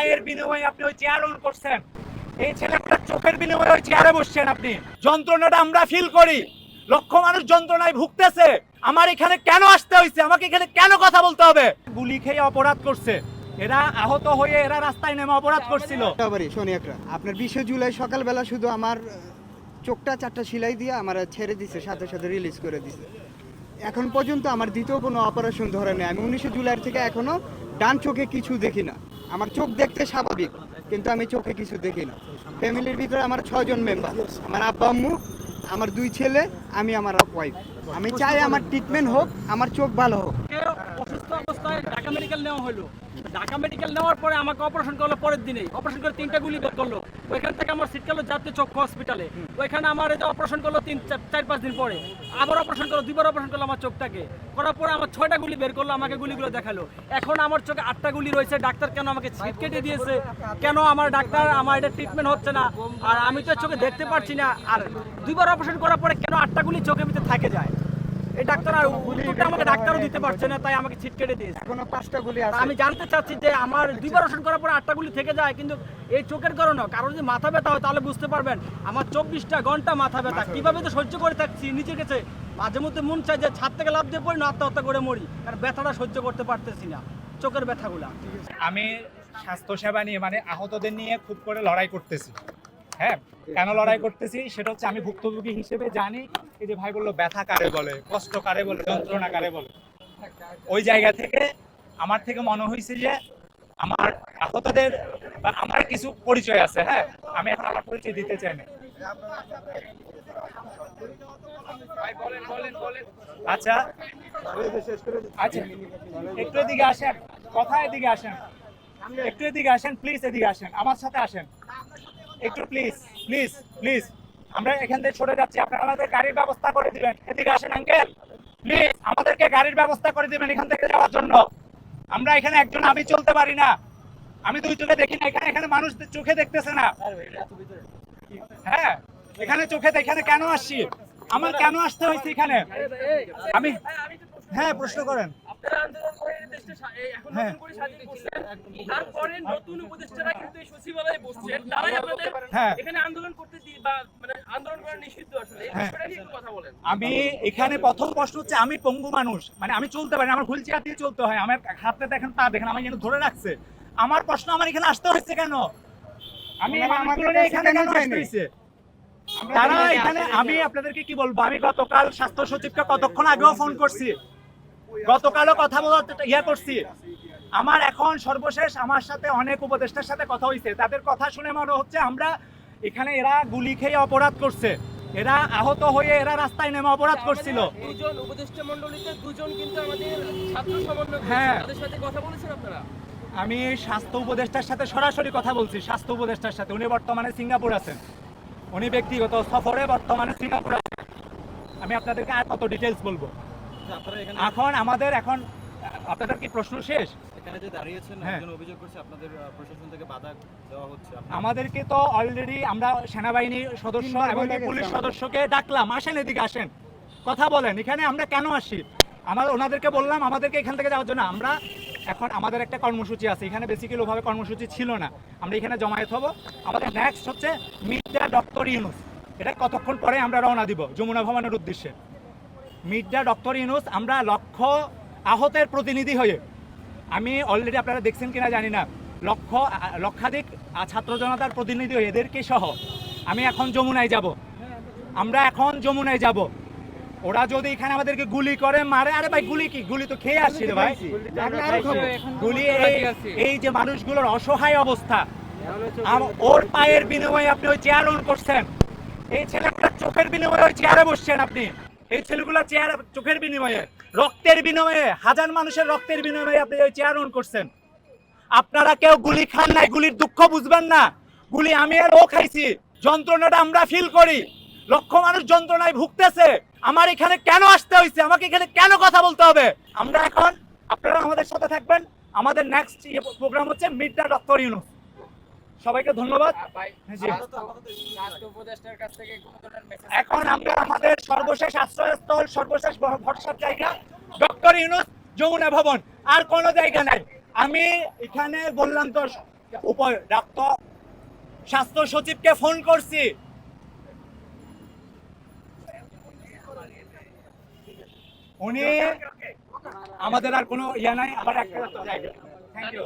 পায়ের বিনিময়ে আপনি ওই চেয়ার অন করছেন, এই ছেলেটার চোখের বিনিময়ে ওই চেয়ারে বসছেন আপনি। যন্ত্রণাটা আমরা ফিল করি, লক্ষ মানুষ যন্ত্রণায় ভুগতেছে। আমার এখানে কেন আসতে হয়েছে, আমাকে এখানে কেন কথা বলতে হবে? গুলি খেয়ে অপরাধ করছে এরা, আহত হয়ে এরা রাস্তায় নেমে অপরাধ করছিল। শনি একটা আপনার 20 জুলাই সকালবেলা শুধু আমার চোখটা 4টা সেলাই দিয়ে আমার ছেড়ে দিছে, সাথে সাথে রিলিজ করে দিছে। এখন পর্যন্ত আমার দ্বিতীয় কোনো অপারেশন ধরে নেই। আমি 19 জুলাই থেকে এখনো ডান চোখে কিছু দেখি না। আমার চোখ দেখতে স্বাভাবিক, কিন্তু আমি চোখে কিছু দেখি না। ফ্যামিলির ভিতরে আমার 6 জন মেম্বার, আমার আব্বা আম্মু, আমার 2 ছেলে, আমি, আমার ওয়াইফ। আমি চাই আমার ট্রিটমেন্ট হোক, আমার চোখ ভালো হোক। অসুস্থ অবস্থায় ঢাকা মেডিকেল নেওয়া হলো। ঢাকা মেডিকেল নেওয়ার পরে আমাকে অপারেশন করলো পরের দিনেই। অপারেশন করে 3টা গুলি বের করলো। ওইখান থেকে আমার সিট গেলো জাতীয় চক্ষু হসপিটালে। ওইখানে আমার এই যে অপারেশন করলো 4-5 দিন পরে। আবার অপারেশন করলো, 2বার অপারেশন করলো আমার চোখটাকে। করার পরে আমার 6টা গুলি বের করলো, আমাকে গুলিগুলো দেখালো। এখন আমার চোখে 8টা গুলি রয়েছে। ডাক্তার কেন আমাকে সিট কেটে দিয়েছে, কেন আমার ডাক্তার আমার এটা ট্রিটমেন্ট হচ্ছে না, আর আমি তো চোখে দেখতে পারছি না। আর 2বার অপারেশন করার পরে কেন 8টা গুলি চোখের ভিতরে থাকে যায়, এই ডাক্তার আর উত্তরটা আমাকে ডাক্তারও দিতে পারছে না, তাই আমাকে ছিট কেটে দিয়েছে। এখনো 5টা গুলি আছে। আমি জানতে চাচ্ছি যে আমার 2বার অপারেশন করার পর 8টা গুলি থেকে যায়, কিন্তু এই চোখের কারণে কারণ যদি মাথা ব্যথা হয় তাহলে বুঝতে পারবেন আমার 24টা ঘন্টা মাথা ব্যথা। কিভাবে তো সহ্য করে থাকছি নিজের কাছে। মাঝে মধ্যে মন চাই যে ছাদ থেকে লাফ দিয়ে পড়ি না, আত্মহত্যা করে মরি, কারণ ব্যথাটা সহ্য করতে পারতেছি না, চোখের ব্যথাগুলা। আমি স্বাস্থ্যসেবা নিয়ে মানে আহতদের নিয়ে খুব করে লড়াই করতেছি। হ্যাঁ, কেন লড়াই করতেছি সেটা হচ্ছে আমি ভুক্তভোগী হিসেবে জানি। এই যে ভাই বললো ব্যথা কারে বলে, কষ্ট কারে বলে, যন্ত্রণা কারে বলে, ওই জায়গা থেকে আমার থেকে মনে হয়েছে যে আমার আহতদের বা আমার কিছু পরিচয় আছে। হ্যাঁ, আমি এখন আমার পরিচয় দিতে চাই না। আচ্ছা আচ্ছা, একটু এদিকে আসেন, কথা এদিকে আসেন, একটু এদিকে আসেন প্লিজ, এদিকে আসেন, আমার সাথে আসেন একটু প্লিজ প্লিজ প্লিজ। আমরা এখান থেকে সরে যাচ্ছি, আপনারা আমাদের গাড়ির ব্যবস্থা করে দিবেন। এদিকে আসেন আঙ্কেল, প্লিজ আমাদেরকে গাড়ির ব্যবস্থা করে দিবেন এখান থেকে যাওয়ার জন্য। আমরা এখানে একজন, আমি চলতে পারি না, আমি 2 চোখে দেখি না। এখানে মানুষ চোখে দেখতেছে না। হ্যাঁ, এখানে চোখে, এখানে কেন আসছি, আমার কেন আসতে হয়েছে এখানে আমি? হ্যাঁ, প্রশ্ন করেন। হ্যাঁ তারপরে নতুন উপদেষ্টারা কিন্তু এই সচিবালয়ে বসছেন, তারাই আপনাদের হ্যাঁ এখানে আন্দোলন করতে বা মানে আন্দোলন করা নিষিদ্ধ আসলে, এই বিষয়টা নিয়ে একটু কথা বলেন। আমি এখানে প্রথম প্রশ্ন হচ্ছে আমি পঙ্গু মানুষ, মানে আমি চলতে পারি না, আমার হুইল চেয়ার দিয়ে চলতে হয়। আমার হাতে দেখেন, পা দেখেন, আমার এখানে ধরে রাখছে। আমার প্রশ্ন, আমার এখানে আসতে হয়েছে কেন? আমি এখানে কেন আসতে হয়েছে? তারা এখানে, আমি আপনাদেরকে কি বলবো, আমি গতকাল স্বাস্থ্য সচিবকে কতক্ষণ আগেও ফোন করছি, গতকালও কথা বলতে করছি। আমার এখন সর্বশেষ আমার সাথে অনেক উপদেষ্টার সাথে কথা হয়েছে, তাদের কথা শুনে মনে হচ্ছে আমরা এখানে, এরা গুলি খেয়ে অপরাধ করছে, এরা আহত হয়ে এরা রাস্তায় নেমে অপরাধ করছিল। 2জন উপদেষ্টা মণ্ডলীতে 2জন কিন্তু আমাদের ছাত্র সমন্বয়, হ্যাঁ, তাদের সাথে কথা বলেছেন আপনারা? আমি স্বাস্থ্য উপদেষ্টার সাথে সরাসরি কথা বলছি, স্বাস্থ্য উপদেষ্টার সাথে। উনি বর্তমানে সিঙ্গাপুর আছেন, উনি ব্যক্তিগত সফরে বর্তমানে সিঙ্গাপুর আছেন। আমি আপনাদেরকে আর কত ডিটেলস বলবো এখন? আমাদের এখন আপনাদের কি প্রশ্ন শেষ? এখানে যে দাঁড়িয়েছেন, একজন অভিযোগ করছে আপনাদের প্রশাসন থেকে বাধা দেওয়া হচ্ছে। আমাদেরকে তো অলরেডি আমরা সেনাবাহিনীর সদস্য এবং পুলিশ সদস্যকে ডাকলাম, আসেন এদিকে আসেন, কথা বলেন, এখানে আমরা কেন আসি। ওনাদেরকে বললাম আমাদেরকে এখান থেকে যাওয়ার জন্য। আমরা এখন আমাদের একটা কর্মসূচি আছে এখানে, বেসিক্যালি ওভাবে কর্মসূচি ছিল না। আমরা এখানে জমায়েত হব। আমাদের নেক্সট হচ্ছে মিট দ্য ডক্টর ইউনূস, এটা কতক্ষণ পরে আমরা রওনা দিব যমুনা ভবনের উদ্দেশ্যে। মিট দ্য ডক্টর ইউনূস, আমরা আহতের প্রতিনিধি হয়ে, আমি অলরেডি আপনারা দেখছেন কিনা জানি না, লক্ষাধিক ছাত্র জনতার প্রতিনিধি হয়ে এদেরকে সহ আমি এখন যমুনায় যাব। আমরা এখন যমুনায় যাব। ওরা যদি এখানে আমাদেরকে গুলি করে মারে, আরে ভাই গুলি কি, গুলি তো খেয়ে আসছি রে ভাই, গুলি। এই যে মানুষগুলোর অসহায় অবস্থা, ওর পায়ের বিনিময়ে আপনি ওই চেয়ার অন করছেন, এই ছেলেটার চোখের বিনিময়ে ওই চেয়ারে বসছেন আপনি। এই ছেলেগুলো চেয়ার, চোখের বিনিময়ে, রক্তের বিনিময়ে, হাজার মানুষের রক্তের বিনিময়ে আপনি ওই চেয়ার অন করছেন। আপনারা কেউ গুলি খান নাই, গুলির দুঃখ বুঝবেন না। গুলি আমি আর ও খাইছি, যন্ত্রণাটা আমরা ফিল করি। লক্ষ মানুষ যন্ত্রণায় ভুগতেছে। আমার এখানে কেন আসতে হয়েছে, আমাকে এখানে কেন কথা বলতে হবে? আমরা এখন, আপনারা আমাদের সাথে থাকবেন। আমাদের নেক্সট প্রোগ্রাম হচ্ছে মিট দ্য ডক্টর ইউনূস। সবাইকে ধন্যবাদ। এখন আমরা আমাদের সর্বশেষ আশ্রয়স্থল, সর্বশেষ ভরসার জায়গা ডক্টর ইউনূস, যমুনা ভবন, আর কোনো জায়গা নাই। আমি এখানে বললাম তো ডাক্তার স্বাস্থ্য সচিবকে ফোন করছি, উনি আমাদের আর কোনো ইয়া নাই, আবার একটা জায়গা। Thank you.